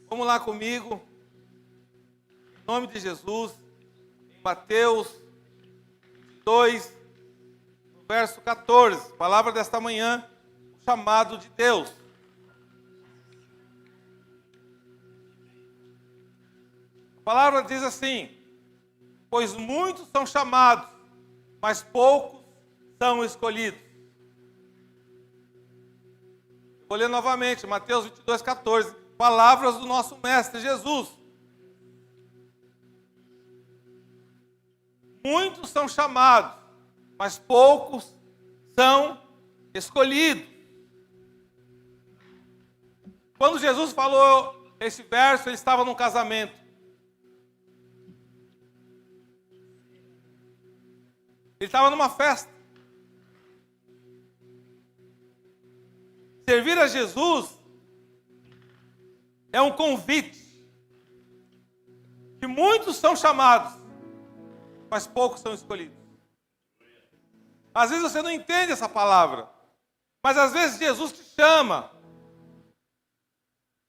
Vamos lá comigo, em nome de Jesus, em Mateus 2, verso 14, palavra desta manhã, o chamado de Deus. A palavra diz assim: pois muitos são chamados, mas poucos são escolhidos. Vou ler novamente, Mateus 22, 14. Palavras do nosso Mestre Jesus. Muitos são chamados, mas poucos são escolhidos. Quando Jesus falou esse verso, ele estava num casamento. Ele estava numa festa. Servir a Jesus é um convite. Que muitos são chamados, mas poucos são escolhidos. Às vezes você não entende essa palavra, mas às vezes Jesus te chama,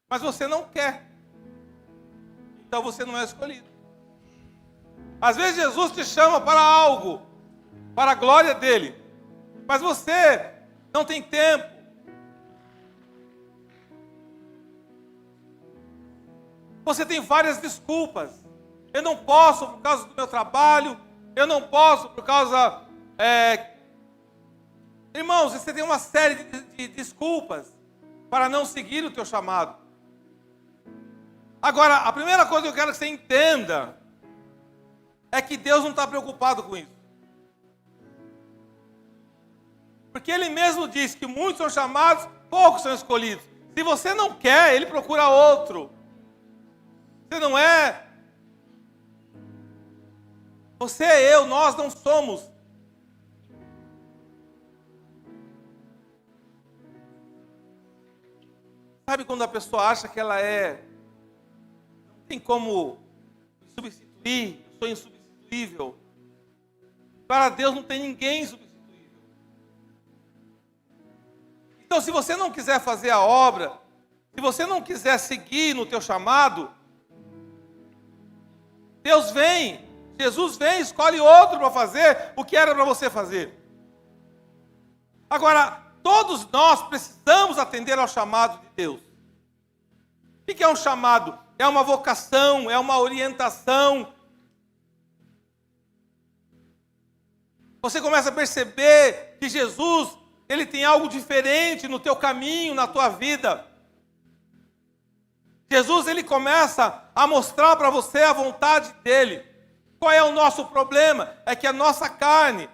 mas você não quer. Então você não é escolhido. Às vezes Jesus te chama para algo, para a glória dele, mas você não tem tempo. Você tem várias desculpas. Eu não posso por causa do meu trabalho. Eu não posso por causa... Irmãos, você tem uma série de desculpas para não seguir o teu chamado. Agora, a primeira coisa que eu quero que você entenda é que Deus não está preocupado com isso. Porque Ele mesmo diz que muitos são chamados, poucos são escolhidos. Se você não quer, Ele procura outro. Você não é. Você é eu, nós não somos. Sabe quando a pessoa acha que ela não tem como substituir, eu sou insubstituível. Para Deus não tem ninguém substituível. Então, se você não quiser fazer a obra, se você não quiser seguir no teu chamado, Deus vem, Jesus vem, escolhe outro para fazer o que era para você fazer. Agora, todos nós precisamos atender ao chamado de Deus. O que é um chamado? É uma vocação, é uma orientação. Você começa a perceber que Jesus, Ele tem algo diferente no teu caminho, na tua vida. Jesus, Ele começa a mostrar para você a vontade dEle. Qual é o nosso problema? É que a nossa carne,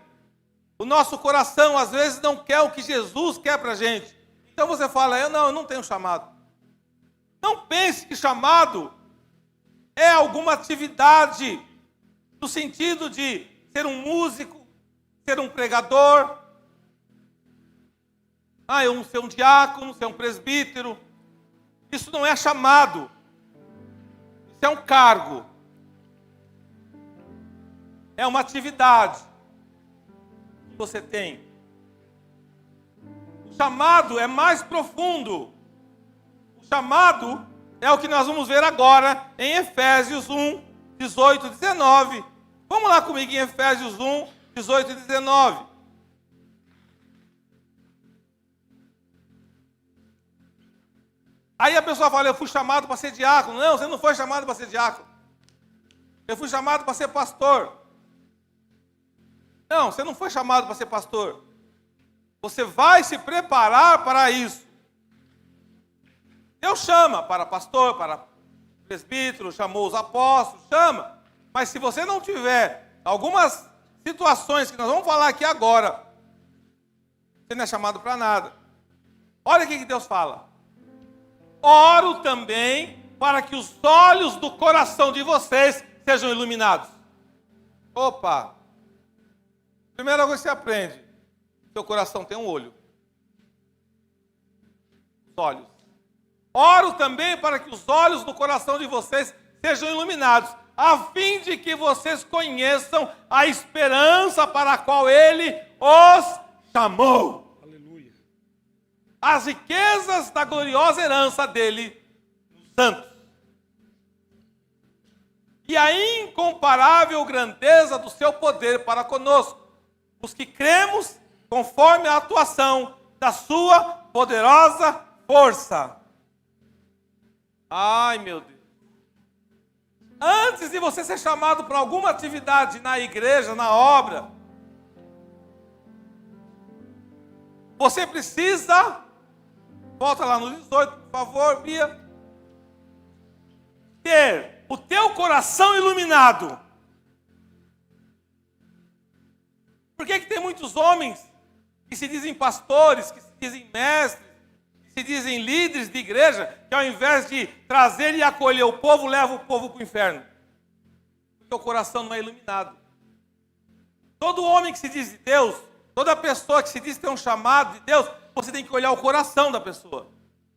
o nosso coração, às vezes não quer o que Jesus quer para a gente. Então você fala, eu não tenho chamado. Não pense que chamado é alguma atividade, no sentido de ser um músico, ser um pregador, eu ser um diácono, ser um presbítero. Isso não é chamado. Isso é um cargo. É uma atividade que você tem. O chamado é mais profundo. O chamado é o que nós vamos ver agora em Efésios 1, 18 e 19. Vamos lá comigo em Efésios 1, 18 e 19. Aí a pessoa fala, eu fui chamado para ser diácono. Não, você não foi chamado para ser diácono. Eu fui chamado para ser pastor. Não, você não foi chamado para ser pastor. Você vai se preparar para isso. Deus chama para pastor, para presbítero, chamou os apóstolos, chama. Mas se você não tiver algumas situações que nós vamos falar aqui agora, você não é chamado para nada. Olha o que Deus fala. Oro também para que os olhos do coração de vocês sejam iluminados. Opa! Primeira coisa que você aprende. Seu coração tem um olho. Os olhos. Oro também para que os olhos do coração de vocês sejam iluminados, a fim de que vocês conheçam a esperança para a qual Ele os chamou. Aleluia. As riquezas da gloriosa herança dele nos santos. e a incomparável grandeza do seu poder para conosco, os que cremos conforme a atuação da sua poderosa força. Ai, meu Deus. Antes de você ser chamado para alguma atividade na igreja, na obra, você precisa, volta lá no 18, por favor, Bia, ter o teu coração iluminado. Por que tem muitos homens que se dizem pastores, que se dizem mestres, que se dizem líderes de igreja, que ao invés de trazer e acolher o povo, leva o povo para o inferno? Porque o coração não é iluminado. Todo homem que se diz de Deus, toda pessoa que se diz ter um chamado de Deus, você tem que olhar o coração da pessoa.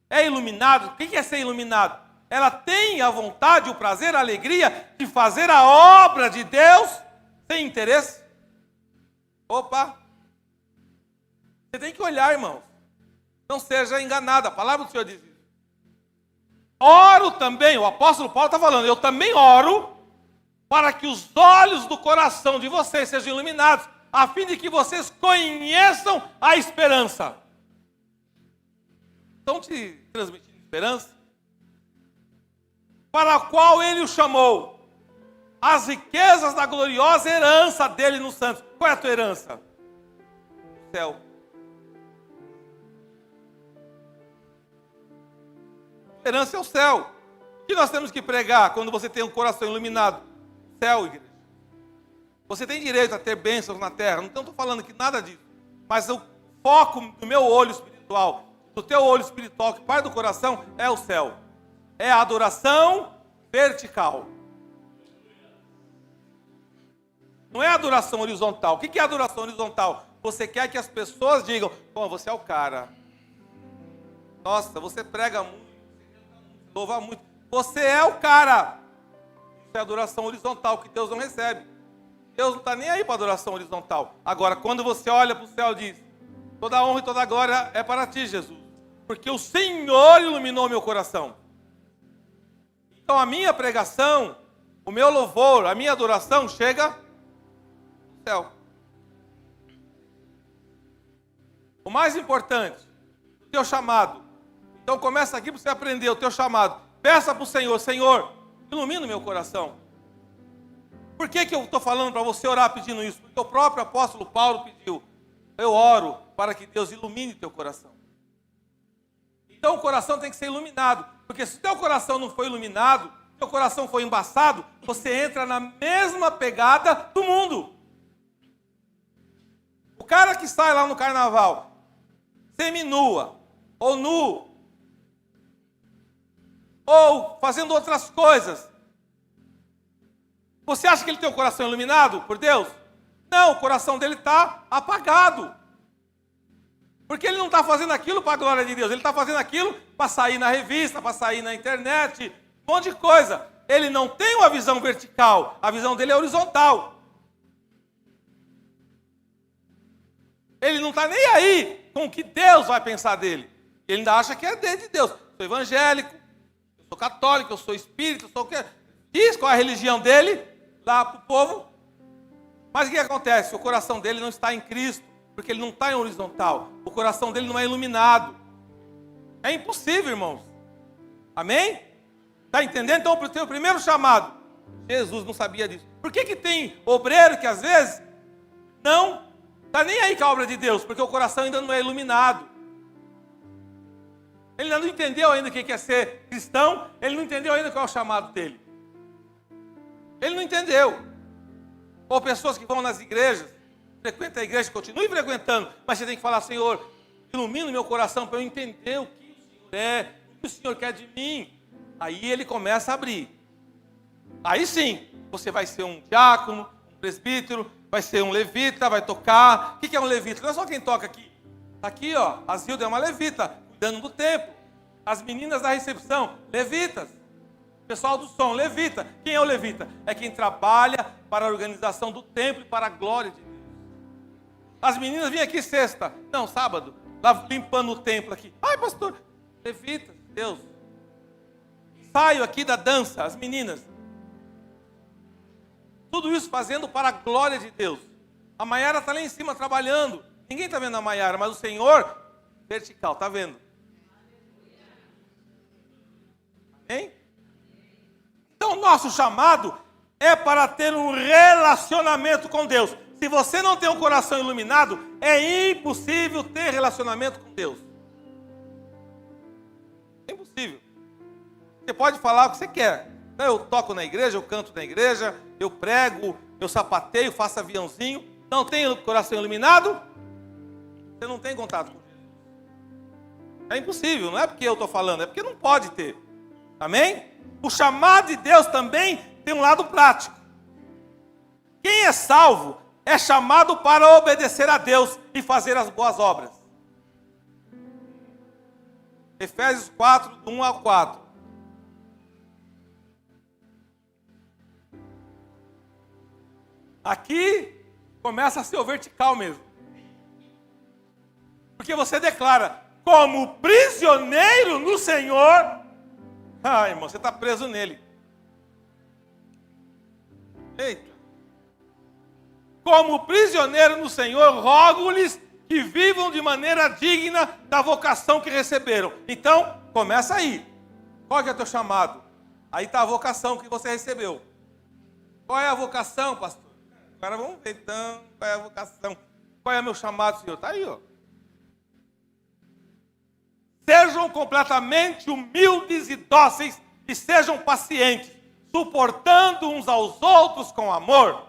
É iluminado? O que é ser iluminado? Ela tem a vontade, o prazer, a alegria de fazer a obra de Deus sem interesse? Opa! Você tem que olhar, irmãos. Não seja enganado. A palavra do Senhor diz isso. Oro também, o apóstolo Paulo está falando, eu também oro para que os olhos do coração de vocês sejam iluminados, a fim de que vocês conheçam a esperança. Estão te transmitindo esperança? Para a qual ele o chamou, as riquezas da gloriosa herança dele nos santos. Qual é a tua herança? O céu. A herança é o céu. O que nós temos que pregar quando você tem um coração iluminado? Céu, igreja. Você tem direito a ter bênçãos na terra. Não estou falando que nada disso. Mas o foco do meu olho espiritual, do teu olho espiritual, que parte do coração, é o céu. É a adoração vertical. Não é adoração horizontal. O que é adoração horizontal? Você quer que as pessoas digam, bom, você é o cara. Nossa, você prega muito, você canta muito, louva muito. Você é o cara. Isso é adoração horizontal, que Deus não recebe. Deus não está nem aí para adoração horizontal. Agora, quando você olha para o céu e diz, toda honra e toda glória é para ti, Jesus. Porque o Senhor iluminou meu coração. Então a minha pregação, o meu louvor, a minha adoração chega no céu. O mais importante, o teu chamado. Então começa aqui para você aprender o teu chamado. Peça para o Senhor, Senhor, ilumina o meu coração. Por que eu estou falando para você orar pedindo isso? Porque o próprio apóstolo Paulo pediu, eu oro para que Deus ilumine teu coração. Então o coração tem que ser iluminado. Porque se o teu coração não for iluminado, se o teu coração for embaçado, você entra na mesma pegada do mundo. O cara que sai lá no carnaval, seminua, ou nu, ou fazendo outras coisas, você acha que ele tem o coração iluminado por Deus? Não, o coração dele está apagado. Porque ele não está fazendo aquilo para a glória de Deus, ele está fazendo aquilo para sair na revista, para sair na internet, um monte de coisa. Ele não tem uma visão vertical, a visão dele é horizontal. Ele não está nem aí com o que Deus vai pensar dele. Ele ainda acha que é de Deus. Eu sou evangélico, eu sou católico, eu sou espírita, eu sou o quê? Diz qual é a religião dele, lá para o povo. Mas o que acontece? O coração dele não está em Cristo. Porque ele não está em horizontal. O coração dele não é iluminado. É impossível, irmãos. Amém? Está entendendo? Então, para o teu primeiro chamado, Jesus não sabia disso. Por que tem obreiro que às vezes não está nem aí com a obra de Deus? Porque o coração ainda não é iluminado. Ele ainda não entendeu ainda o que é ser cristão. Ele não entendeu ainda qual é o chamado dele. Ele não entendeu. Ou pessoas que vão nas igrejas, frequenta a igreja, continue frequentando, mas você tem que falar, Senhor, ilumina o meu coração para eu entender o que o Senhor é, o que o Senhor quer de mim. Aí ele começa a abrir. Aí sim, você vai ser um diácono, um presbítero, vai ser um levita, vai tocar. O que é um levita? Não é só quem toca aqui. Está aqui, ó, a Zilda é uma levita, cuidando do templo. As meninas da recepção, levitas. O pessoal do som, levita. Quem é o levita? É quem trabalha para a organização do templo e para a glória de Deus. As meninas vinham aqui sexta, não, sábado, lá limpando o templo aqui. Ai, pastor, levita, Deus. Saio aqui da dança, as meninas. Tudo isso fazendo para a glória de Deus. A Maiara está lá em cima trabalhando. Ninguém está vendo a Maiara, mas o Senhor, vertical, está vendo. Hein? Então, o nosso chamado é para ter um relacionamento com Deus. Se você não tem um coração iluminado, é impossível ter relacionamento com Deus. É impossível. Você pode falar o que você quer. Eu toco na igreja, eu canto na igreja, eu prego, eu sapateio, faço aviãozinho. Não tem o coração iluminado? Você não tem contato com Deus. É impossível, não é porque eu estou falando, é porque não pode ter. Amém? O chamado de Deus também tem um lado prático. Quem é salvo é chamado para obedecer a Deus e fazer as boas obras. Efésios 4, do 1 ao 4. Aqui começa a ser o vertical mesmo. Porque você declara, como prisioneiro no Senhor. Ah, irmão, você está preso nele. Eita. Como prisioneiro no Senhor, rogo-lhes que vivam de maneira digna da vocação que receberam. Então, começa aí. Qual que é o teu chamado? Aí está a vocação que você recebeu. Qual é a vocação, pastor? Agora vamos ver então, qual é a vocação? Qual é o meu chamado, Senhor? Está aí, ó. Sejam completamente humildes e dóceis e sejam pacientes, suportando uns aos outros com amor.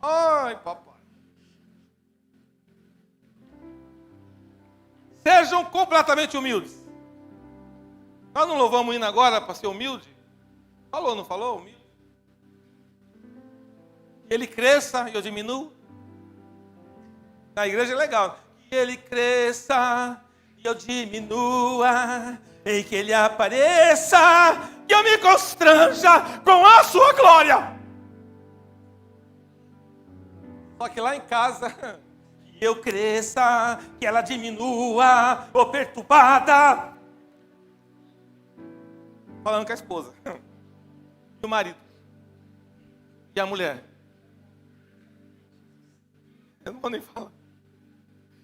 Ai, papai. Sejam completamente humildes. Nós não louvamos o hino agora para ser humilde? Falou, não falou? Humilde. Que ele cresça e eu diminuo. Na igreja é legal. Que ele cresça e eu diminua, e que ele apareça, e eu me constranja com a sua glória. Só que lá em casa, que eu cresça, que ela diminua, ou perturbada. Falando com a esposa, e o marido, e a mulher. Eu não vou nem falar.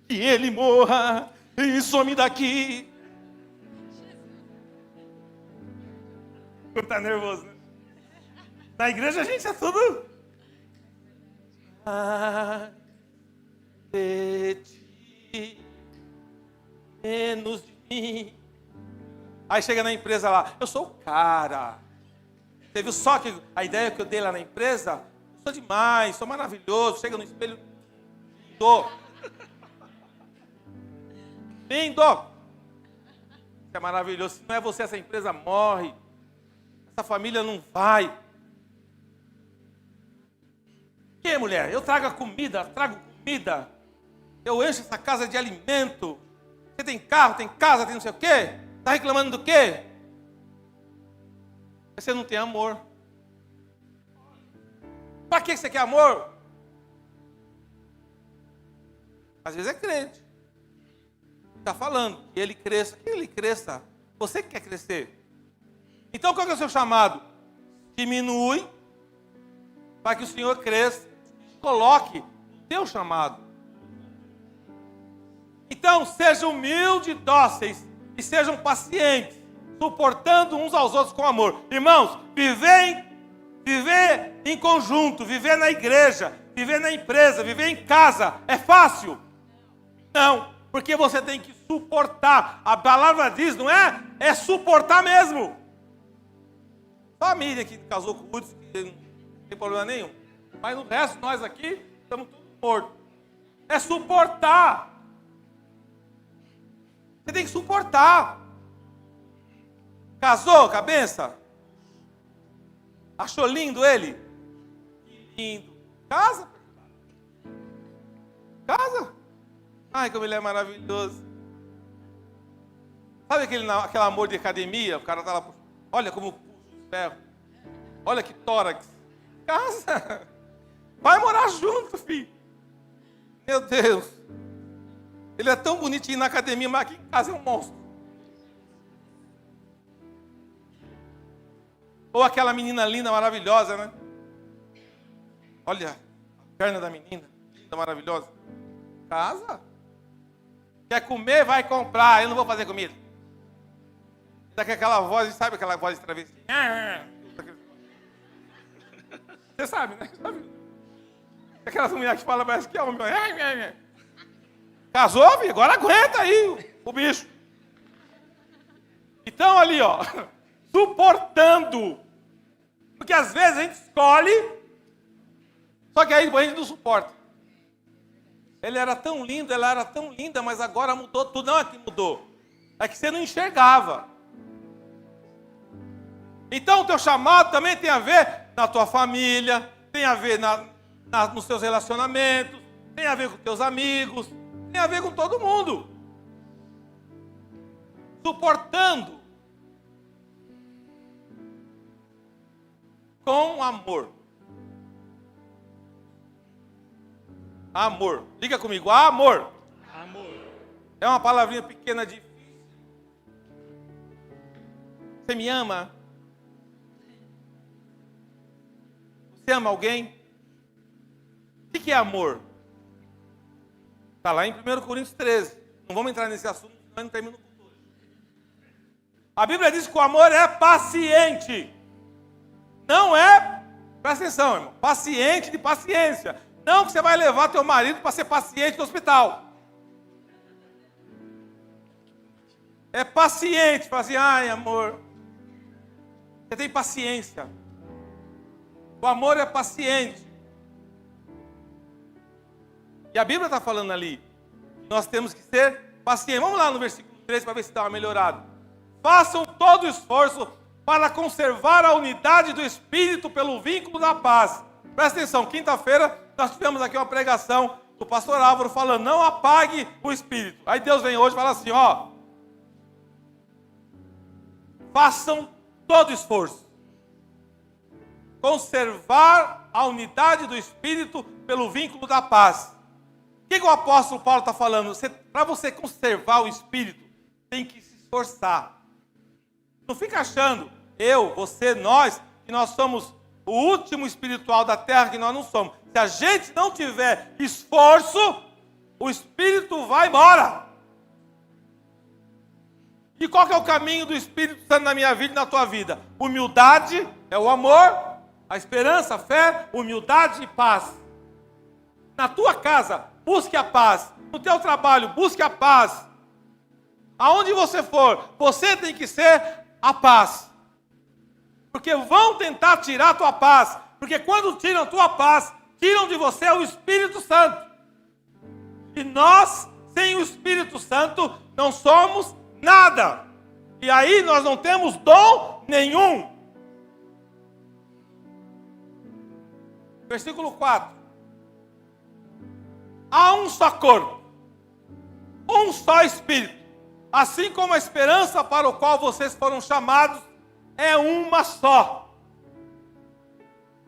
Que ele morra e some daqui. Tá nervoso, né? Na igreja a gente é tudo. De ti, menos de mim. Aí chega na empresa lá, eu sou o cara. Você viu só que a ideia que eu dei lá na empresa? Eu sou demais, sou maravilhoso. Chega no espelho, lindo. Lindo. Isso é maravilhoso. Se não é você, essa empresa morre. Essa família não vai. Que mulher? Eu trago comida. Eu encho essa casa de alimento. Você tem carro, tem casa, tem não sei o quê? Está reclamando do quê? Você não tem amor. Para que você quer amor? Às vezes é crente. Está falando que ele cresça. Que ele cresça. Você que quer crescer. Então qual que é o seu chamado? Diminui para que o Senhor cresça. Coloque o teu chamado. Então sejam humildes e dóceis e sejam pacientes, suportando uns aos outros com amor. Irmãos, viver em conjunto, viver na igreja, viver na empresa, viver em casa, é fácil? Não, porque você tem que suportar. A palavra diz, não é? É suportar mesmo. Família que casou com o Hudson, que não tem problema nenhum. Mas no resto, nós aqui, estamos todos mortos. É suportar. Você tem que suportar. Casou com a benção? Achou lindo ele? Que lindo. Casa. Casa. Ai, como ele é maravilhoso. Sabe aquele amor de academia? O cara tá lá, olha como puxa os ferros. Olha que tórax. Casa. Vai morar junto, filho. Meu Deus. Ele é tão bonitinho na academia, mas aqui em casa é um monstro. Ou aquela menina linda, maravilhosa, né? olha a perna da menina, linda, maravilhosa. Casa. Quer comer, vai comprar. Eu não vou fazer comida. Daqui aquela voz, sabe aquela voz de travesti? Você sabe, né? Sabe? Aquelas mulheres que falam, parece que é homem. Casou, filho? Agora aguenta aí o bicho. Então ali, ó, suportando. Porque às vezes a gente escolhe, só que aí a gente não suporta. Ele era tão lindo, ela era tão linda, mas agora mudou tudo. Não é que mudou, é que você não enxergava. Então o teu chamado também tem a ver na tua família, tem a ver nos teus relacionamentos, tem a ver com teus amigos, tem a ver com todo mundo. Suportando com amor. Amor. Diga comigo, amor. Amor. É uma palavrinha pequena, difícil. Você me ama? Você ama alguém? O que é amor? Está lá em 1 Coríntios 13. Não vamos entrar nesse assunto, senão não termina o culto hoje. A Bíblia diz que o amor é paciente. Não é, presta atenção, irmão, paciente de paciência. Não que você vai levar teu marido para ser paciente no hospital. É paciente, fala assim, ai amor, você tem paciência. O amor é paciente. E a Bíblia está falando ali, nós temos que ser pacientes. Vamos lá no versículo 3 para ver se dá uma melhorada. Façam todo o esforço para conservar a unidade do Espírito pelo vínculo da paz. Presta atenção, quinta-feira nós tivemos aqui uma pregação do pastor Álvaro falando, não apague o Espírito. Aí Deus vem hoje e fala assim, ó, façam todo o esforço. Conservar a unidade do Espírito pelo vínculo da paz. O que o apóstolo Paulo está falando? Para você conservar o Espírito, tem que se esforçar. Não fica achando, eu, você, nós, que nós somos o último espiritual da terra, que nós não somos. Se a gente não tiver esforço, o Espírito vai embora. E qual que é o caminho do Espírito Santo na minha vida e na tua vida? Humildade é o amor, a esperança, a fé, humildade e paz. Na tua casa, busque a paz. No teu trabalho, busque a paz. Aonde você for, você tem que ser a paz. Porque vão tentar tirar a tua paz. Porque quando tiram a tua paz, tiram de você o Espírito Santo. E nós, sem o Espírito Santo, não somos nada. E aí nós não temos dom nenhum. Versículo 4. Há um só corpo, um só Espírito, assim como a esperança para o qual vocês foram chamados é uma só.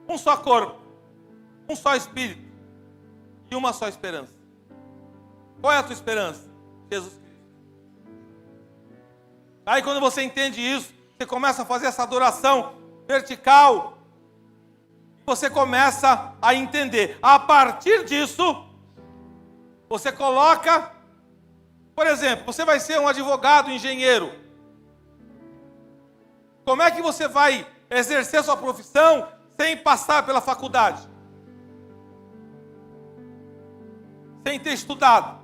Um só corpo, um só Espírito e uma só esperança. Qual é a tua esperança? Jesus Cristo. Aí quando você entende isso, você começa a fazer essa adoração vertical, você começa a entender. A partir disso, você coloca, por exemplo, você vai ser um advogado, engenheiro. Como é que você vai exercer sua profissão sem passar pela faculdade? Sem ter estudado?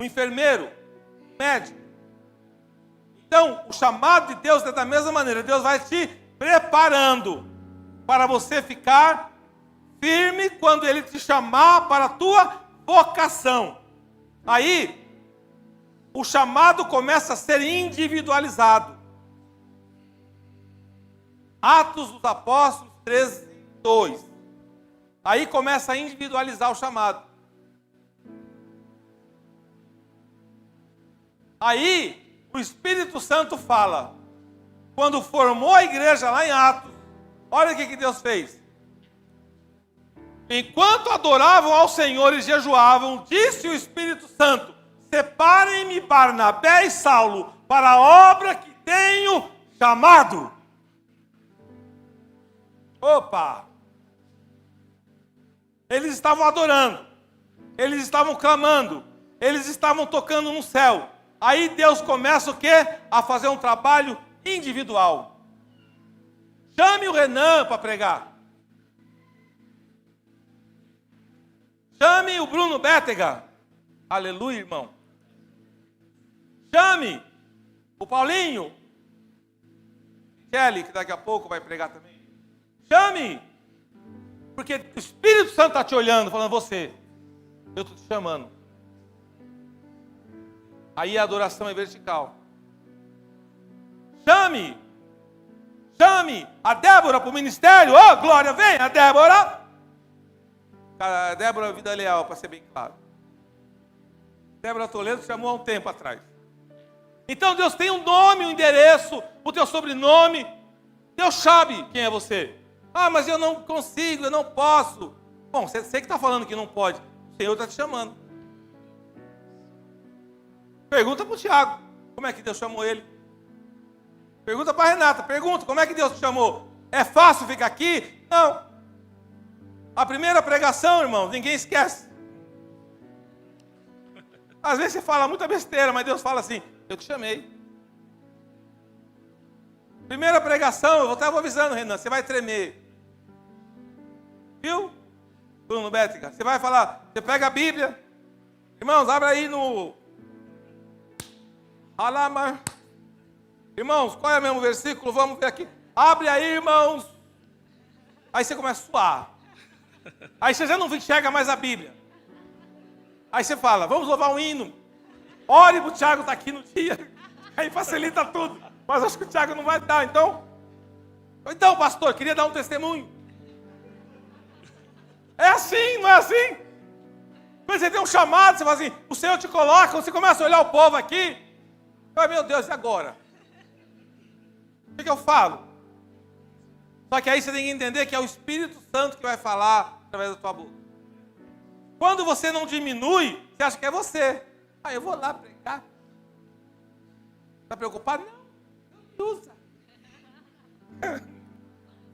Um enfermeiro, um médico. Então, o chamado de Deus é da mesma maneira. Deus vai te preparando para você ficar firme quando Ele te chamar para a tua vocação. Aí, o chamado começa a ser individualizado. Atos dos Apóstolos 13, 2. Aí começa a individualizar o chamado. Aí, o Espírito Santo fala. Quando formou a igreja lá em Atos, olha o que Deus fez. Enquanto adoravam ao Senhor e jejuavam, disse o Espírito Santo, separem-me Barnabé e Saulo para a obra que tenho chamado. Opa! Eles estavam adorando, eles estavam clamando, eles estavam tocando no céu. Aí Deus começa o quê? A fazer um trabalho individual. Chame o Renan para pregar. Chame o Bruno Bétega. Aleluia, irmão. Chame o Paulinho. Kelly, que daqui a pouco vai pregar também. Chame. Porque o Espírito Santo está te olhando, falando, você, eu estou te chamando. Aí a adoração é vertical. Chame. Chame a Débora para o ministério. Oh, glória, vem a Débora. Cara, a Débora é vida leal, para ser bem claro. Débora Toledo chamou há um tempo atrás. Então Deus tem um nome, um endereço, o teu sobrenome. Deus sabe quem é você. Ah, mas eu não consigo, eu não posso. Bom, você que está falando que não pode. O Senhor está te chamando. Pergunta para o Tiago, como é que Deus chamou ele? Pergunta para a Renata, pergunta, como é que Deus te chamou? É fácil ficar aqui? Não. A primeira pregação, irmão, ninguém esquece. Às vezes você fala muita besteira, mas Deus fala assim, eu te chamei. Primeira pregação, eu vou avisando, Renan, você vai tremer. Viu? Bruno Bétega, você vai falar, você pega a Bíblia. Irmãos, abre aí no... Alama. Irmãos, qual é o mesmo versículo? Vamos ver aqui. Abre aí, irmãos. Aí você começa a suar. Aí você já não enxerga mais a Bíblia. Aí você fala, vamos louvar um hino. Ore para o Tiago estar aqui no dia. Aí facilita tudo. Mas acho que o Tiago não vai dar, então. Então, pastor, queria dar um testemunho. É assim, não é assim? Quando você tem um chamado, você fala assim, o Senhor te coloca, você começa a olhar o povo aqui. Ai, meu Deus, e agora? O que eu falo? Só que aí você tem que entender que é o Espírito Santo que vai falar através da tua boca. Quando você não diminui, você acha que é você. Ah, eu vou lá pregar. Está preocupado? Não, usa.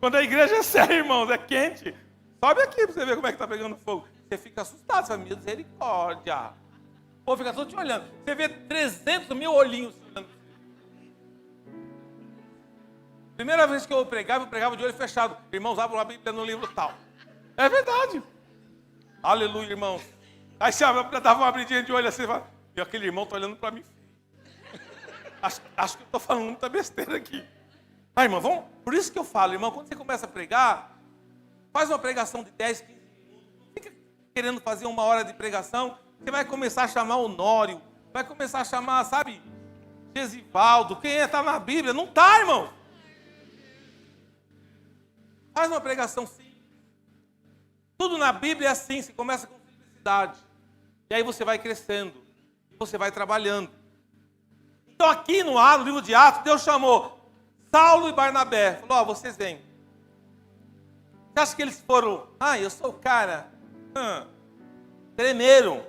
Quando a igreja é séria, irmãos, é quente. Sobe aqui para você ver como é que está pegando fogo. Você fica assustado, você fala, misericórdia. O povo fica todo te olhando. Você vê 300 mil olhinhos olhando. Primeira vez que eu pregava de olho fechado. Irmãos, abram a Bíblia no livro tal. É verdade. Aleluia, irmãos. Aí você dava uma abridinha de olho assim, e aquele irmão está olhando para mim. Acho que eu estou falando muita besteira aqui. Ah, irmão, vamos. Por isso que eu falo, irmão, quando você começa a pregar, faz uma pregação de 10, 15 minutos. Não fica querendo fazer 1 hora de pregação. Você vai começar a chamar Honório. Vai começar a chamar, sabe, Gesivaldo. Quem está na Bíblia? Não está, irmão. Faz uma pregação simples. Tudo na Bíblia é assim, se começa com simplicidade. E aí você vai crescendo. Você vai trabalhando. Então aqui no livro de Atos, Deus chamou Saulo e Barnabé. Falou, vocês vêm. Você acha que eles foram, eu sou o cara? Tremeram.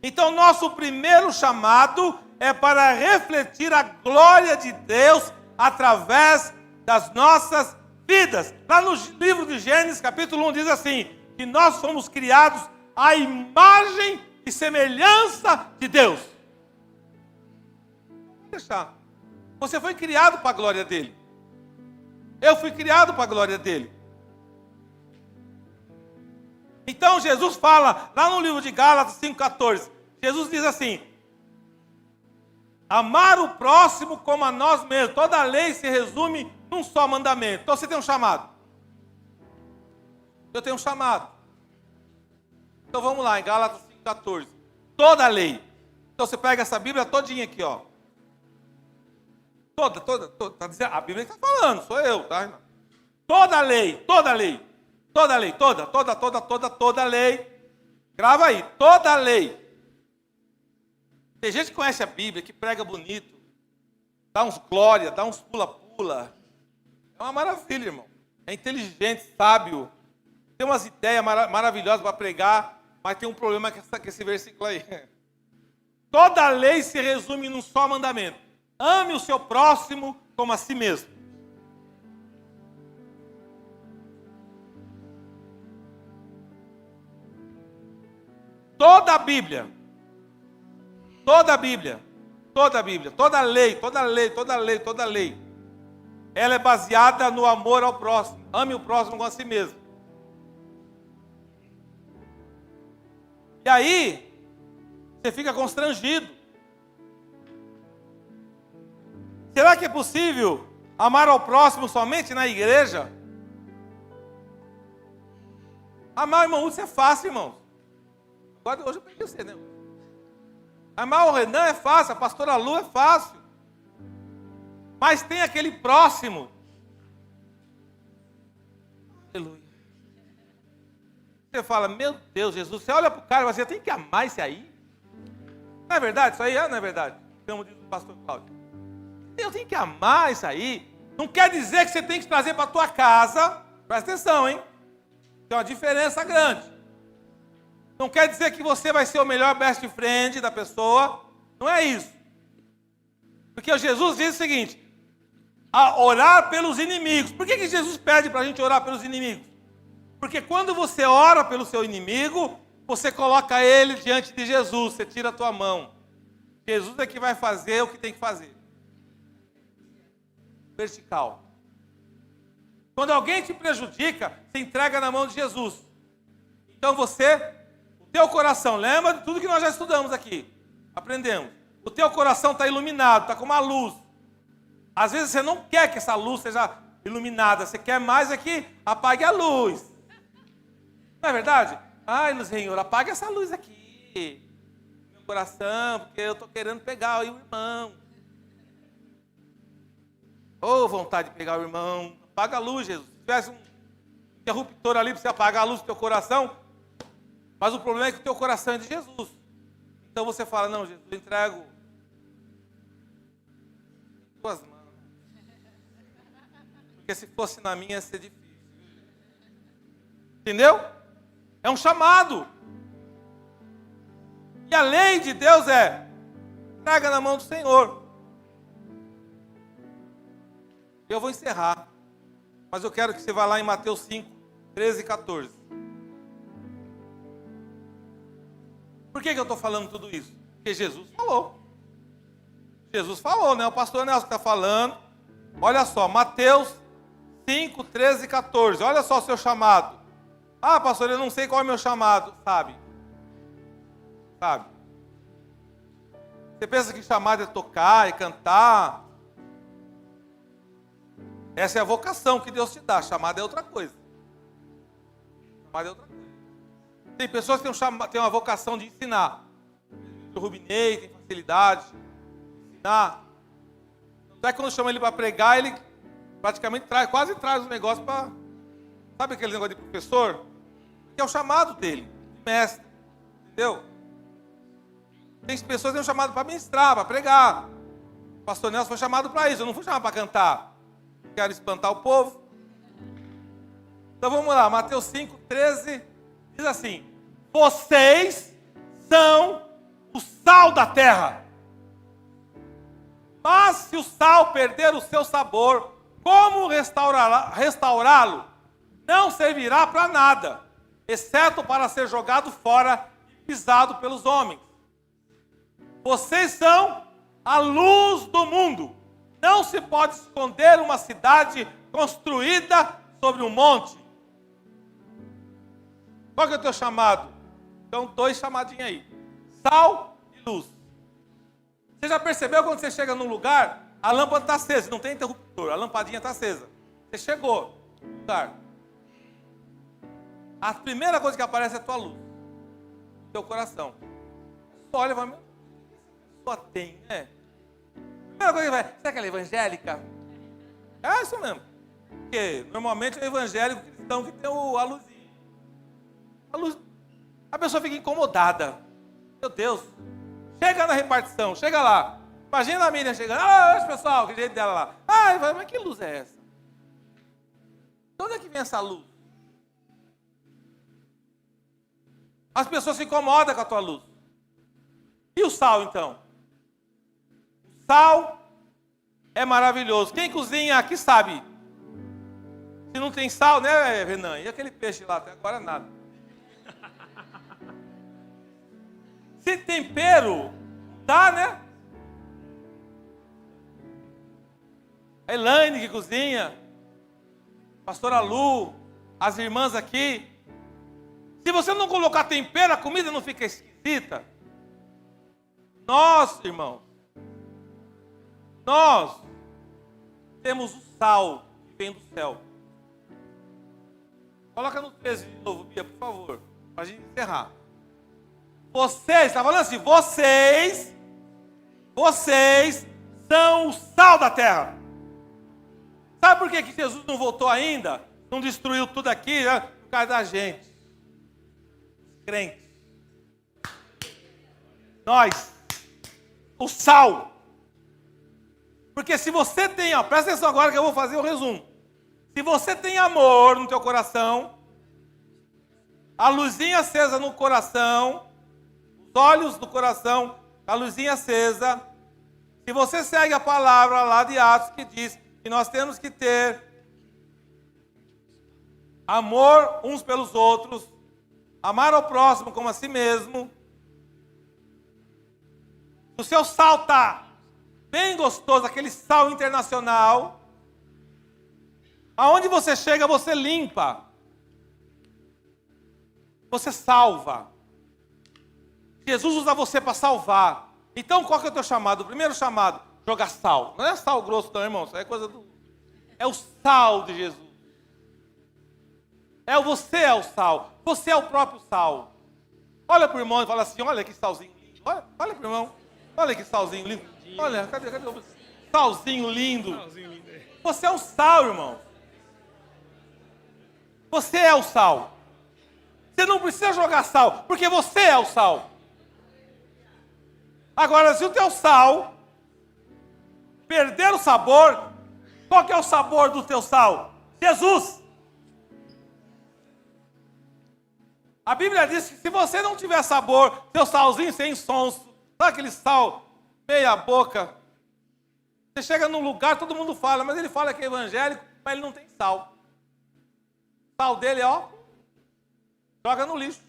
Então nosso primeiro chamado é para refletir a glória de Deus através das nossas vidas. Lá no livro de Gênesis, capítulo 1, diz assim, que nós fomos criados à imagem e semelhança de Deus. Vou deixar. Você foi criado para a glória dele. Eu fui criado para a glória dele. Então Jesus fala, lá no livro de Gálatas 5,14, Jesus diz assim, amar o próximo como a nós mesmos. Toda a lei se resume num só mandamento. Então você tem um chamado. Eu tenho um chamado. Então vamos lá, em Gálatas 5,14. Toda a lei. Então você pega essa Bíblia todinha aqui, ó. Toda. Tá dizendo, a Bíblia está falando, sou eu, tá? Toda a lei, toda a lei. Toda a lei, toda a lei. Grava aí, toda a lei. Tem gente que conhece a Bíblia, que prega bonito, dá uns glória, dá uns pula-pula. É uma maravilha, irmão. É inteligente, sábio. Tem umas ideias maravilhosas para pregar, mas tem um problema com esse versículo aí. Toda a lei se resume num só mandamento. Ame o seu próximo como a si mesmo. Toda a Bíblia, toda a Bíblia, toda a Bíblia, toda a lei, toda a lei, toda a lei, toda a lei, ela é baseada no amor ao próximo. Ame o próximo como a si mesmo. E aí, você fica constrangido. Será que é possível amar ao próximo somente na igreja? Amar o irmão Hudson é fácil, irmãos. Agora, hoje eu peguei você, né? Amar o Renan é fácil, a pastora Lu é fácil. Mas tem aquele próximo. Aleluia. Você fala, meu Deus, Jesus, você olha para o cara e fala assim, eu tenho que amar esse aí. Não é verdade? Isso aí não é verdade? Como diz o pastor Cláudio. Eu tenho que amar isso aí. Não quer dizer que você tem que trazer para a tua casa. Presta atenção, hein? Tem uma diferença grande. Não quer dizer que você vai ser o melhor best friend da pessoa. Não é isso. Porque Jesus diz o seguinte, a orar pelos inimigos. Por que Jesus pede para a gente orar pelos inimigos? Porque quando você ora pelo seu inimigo, você coloca ele diante de Jesus, você tira a tua mão. Jesus é que vai fazer o que tem que fazer. Vertical. Quando alguém te prejudica, você entrega na mão de Jesus. Então o teu coração, lembra de tudo que nós já estudamos aqui, aprendemos. O teu coração está iluminado, está com uma luz. Às vezes você não quer que essa luz seja iluminada, você quer mais é que apague a luz. Não é verdade? Ai, Senhor, apaga essa luz aqui, meu coração, porque eu estou querendo pegar o irmão. Ô, vontade de pegar o irmão. Apaga a luz, Jesus. Se tivesse um interruptor ali para você apagar a luz do teu coração, mas o problema é que o teu coração é de Jesus. Então você fala, não, Jesus, eu entrego em tuas mãos. Porque se fosse na minha ia ser difícil. Entendeu? É um chamado. E a lei de Deus é, entrega na mão do Senhor. Eu vou encerrar. Mas eu quero que você vá lá em Mateus 5, 13 e 14. Por que eu estou falando tudo isso? Porque Jesus falou. Jesus falou, né? O pastor Nelson está falando. Olha só, Mateus 5, 13 e 14. Olha só o seu chamado. Ah, pastor, eu não sei qual é o meu chamado. Sabe? Você pensa que chamado é tocar, é cantar? Essa é a vocação que Deus te dá. Chamada é outra coisa. Chamada é outra coisa. Tem pessoas que têm uma vocação de ensinar. O Rubinei tem facilidade de ensinar. Até quando chama ele para pregar, ele praticamente quase traz um negócio para... Sabe aquele negócio de professor? Que é o chamado dele, de mestre. Entendeu? Tem pessoas que têm um chamado para ministrar, para pregar. O pastor Nelson foi chamado para isso. Eu não fui chamado para cantar. Quero espantar o povo. Então vamos lá, Mateus 5, 13, diz assim: vocês são o sal da terra. Mas se o sal perder o seu sabor, como restaurá-lo? Não servirá para nada, exceto para ser jogado fora e pisado pelos homens. Vocês são a luz do mundo. Não se pode esconder uma cidade construída sobre um monte. Qual que é o teu chamado? Então, 2 chamadinhos aí. Sal e luz. Você já percebeu quando você chega num lugar, a lâmpada está acesa, não tem interruptor, a lampadinha está acesa. Você chegou no lugar. A primeira coisa que aparece é a tua luz. Teu coração. Você olha e fala, só tem, né? Primeira coisa que vai, será que ela é evangélica? É isso mesmo. Porque normalmente é o evangélico cristão que tem a luzinha. A luz, a pessoa fica incomodada. Meu Deus. Chega na repartição, chega lá. Imagina a Miriam chegando. Ah, hoje pessoal, que jeito dela lá. Ah, mas que luz é essa? De onde é que vem essa luz? As pessoas se incomodam com a tua luz. E o sal então? Sal é maravilhoso. Quem cozinha aqui sabe. Se não tem sal, né, Renan? E aquele peixe lá? Até agora nada. Sem tempero, dá, né? A Elaine que cozinha, pastora Lu, as irmãs aqui. Se você não colocar tempero, a comida não fica esquisita. Nós, irmãos, nós temos o sal que vem do céu. Coloca no 13 de novo, Bia, por favor, para a gente encerrar. Vocês, está falando assim, vocês são o sal da terra. Sabe por que Jesus não voltou ainda? Não destruiu tudo aqui, né? Por causa da gente. Crentes. Nós. O sal. Porque se você tem, ó, presta atenção agora que eu vou fazer o resumo. Se você tem amor no teu coração, a luzinha acesa no coração, os olhos do coração, a luzinha acesa. Se você segue a palavra lá de Atos que diz que nós temos que ter amor uns pelos outros, amar ao próximo como a si mesmo. O seu sal está bem gostoso, aquele sal internacional. Aonde você chega, você limpa. Você salva. Jesus usa você para salvar. Então, qual que é o teu chamado? O primeiro chamado, jogar sal. Não é sal grosso não, irmão. Isso é coisa do... É o sal de Jesus. Você é o sal. Você é o próprio sal. Olha para o irmão e fala assim, olha que salzinho lindo. Olha para o irmão. Olha que salzinho lindo. Olha, cadê o salzinho lindo? Você é o sal, irmão. Você é o sal. Você não precisa jogar sal, porque você é o sal. Agora, se o teu sal perder o sabor, qual que é o sabor do teu sal? Jesus. A Bíblia diz que se você não tiver sabor, teu salzinho sem sonso, sabe aquele sal meia boca? Você chega num lugar, todo mundo fala, mas ele fala que é evangélico, mas ele não tem sal. O sal dele, ó, joga no lixo.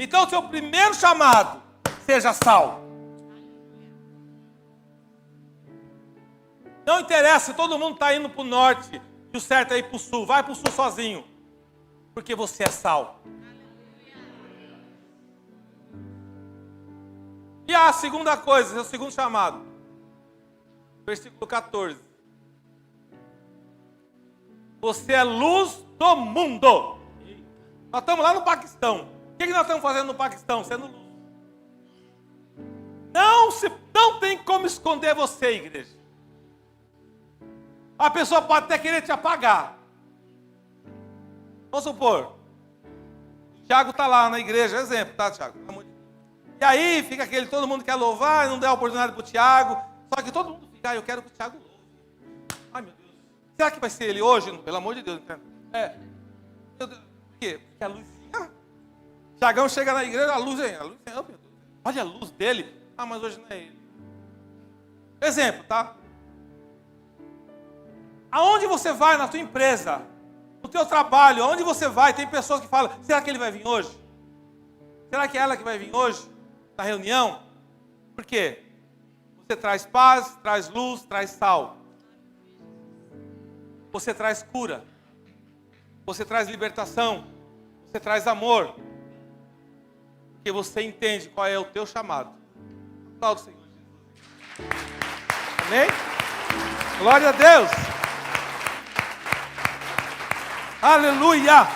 Então, o seu primeiro chamado, seja sal. Não interessa se todo mundo está indo para o norte, e o certo é ir para o sul. Vai para o sul sozinho, porque você é sal. E a segunda coisa, seu segundo chamado. Versículo 14. Você é luz do mundo. Nós estamos lá no Paquistão. O que nós estamos fazendo no Paquistão? Sendo luz. Não tem como esconder você, igreja. A pessoa pode até querer te apagar. Vamos supor. O Tiago está lá na igreja, exemplo, tá, Tiago? E aí fica todo mundo quer louvar, não dá oportunidade para o Tiago. Só que todo mundo fica, eu quero que o Tiago louve. Ai, meu Deus. Será que vai ser ele hoje? Pelo amor de Deus, entende? Meu Deus. Por quê? Porque a luz... Tiagão chega na igreja, a luz, oh, meu Deus. Olha a luz dele. Ah, mas hoje não é ele. Exemplo, tá? Aonde você vai na tua empresa, no teu trabalho, aonde você vai, tem pessoas que falam, será que ele vai vir hoje? Será que é ela que vai vir hoje? Na reunião? Por quê? Você traz paz, traz luz, traz sal. Você traz cura. Você traz libertação. Você traz amor. Porque você entende qual é o teu chamado. Aplauda o Senhor Jesus. Amém? Glória a Deus. Aleluia.